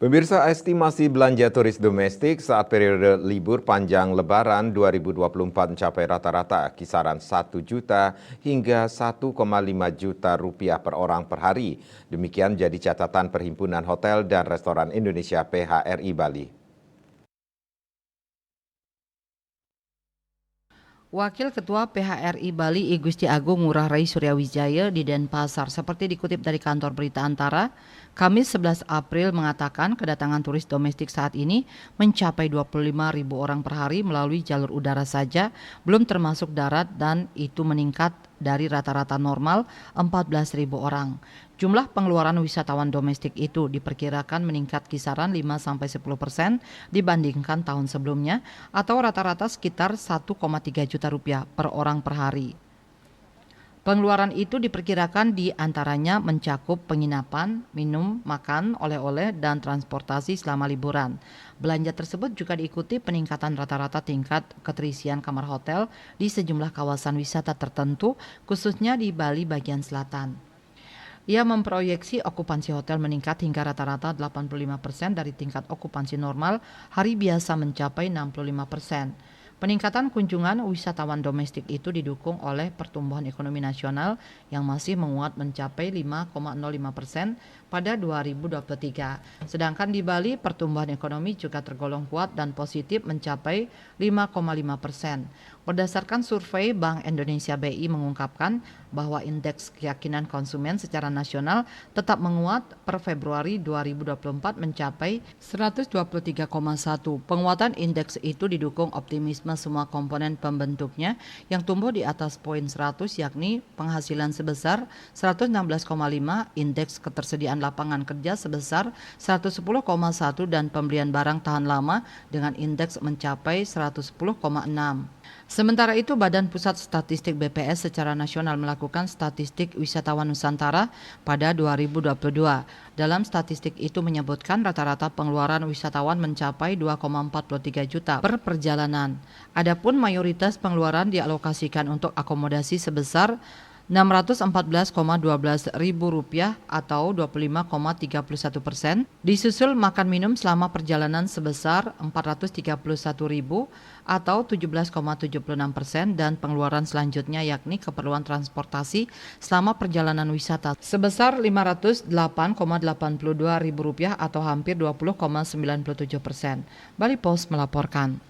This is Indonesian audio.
Pemirsa, estimasi belanja turis domestik saat periode libur panjang Lebaran 2024 mencapai rata-rata kisaran 1 juta hingga 1,5 juta rupiah per orang per hari. Demikian jadi catatan Perhimpunan Hotel dan Restoran Indonesia PHRI Bali. Wakil Ketua PHRI Bali I Gusti Agung Ngurah Rai Suryawijaya di Denpasar seperti dikutip dari kantor berita Antara, Kamis 11 April mengatakan kedatangan turis domestik saat ini mencapai 25.000 orang per hari melalui jalur udara saja, belum termasuk darat dan itu meningkat dari rata-rata normal 14.000 orang. Jumlah pengeluaran wisatawan domestik itu diperkirakan meningkat kisaran 5-10% dibandingkan tahun sebelumnya atau rata-rata sekitar 1,3 juta rupiah per orang per hari. Pengeluaran itu diperkirakan diantaranya mencakup penginapan, minum, makan, oleh-oleh, dan transportasi selama liburan. Belanja tersebut juga diikuti peningkatan rata-rata tingkat keterisian kamar hotel di sejumlah kawasan wisata tertentu, khususnya di Bali bagian selatan. Ia memproyeksi okupansi hotel meningkat hingga rata-rata 85% dari tingkat okupansi normal hari biasa mencapai 65%. Peningkatan kunjungan wisatawan domestik itu didukung oleh pertumbuhan ekonomi nasional yang masih menguat mencapai 5,05% pada 2023. Sedangkan di Bali pertumbuhan ekonomi juga tergolong kuat dan positif mencapai 5,5%. Berdasarkan survei Bank Indonesia BI mengungkapkan bahwa indeks keyakinan konsumen secara nasional tetap menguat per Februari 2024 mencapai 123,1. Penguatan indeks itu didukung optimisme semua komponen pembentuknya yang tumbuh di atas poin 100 yakni penghasilan sebesar 116,5, indeks ketersediaan lapangan kerja sebesar 110,1 dan pembelian barang tahan lama dengan indeks mencapai 110,6. Sementara itu, Badan Pusat Statistik BPS secara nasional melakukan statistik wisatawan Nusantara pada 2022. Dalam statistik itu menyebutkan rata-rata pengeluaran wisatawan mencapai 2,43 juta per perjalanan. Adapun mayoritas pengeluaran dialokasikan untuk akomodasi sebesar Rp614,12 ribu atau 25,31%, disusul makan minum selama perjalanan sebesar Rp431.000 atau 17,76% dan pengeluaran selanjutnya yakni keperluan transportasi selama perjalanan wisata sebesar Rp508,82 ribu atau hampir 20,97%. Bali Post melaporkan.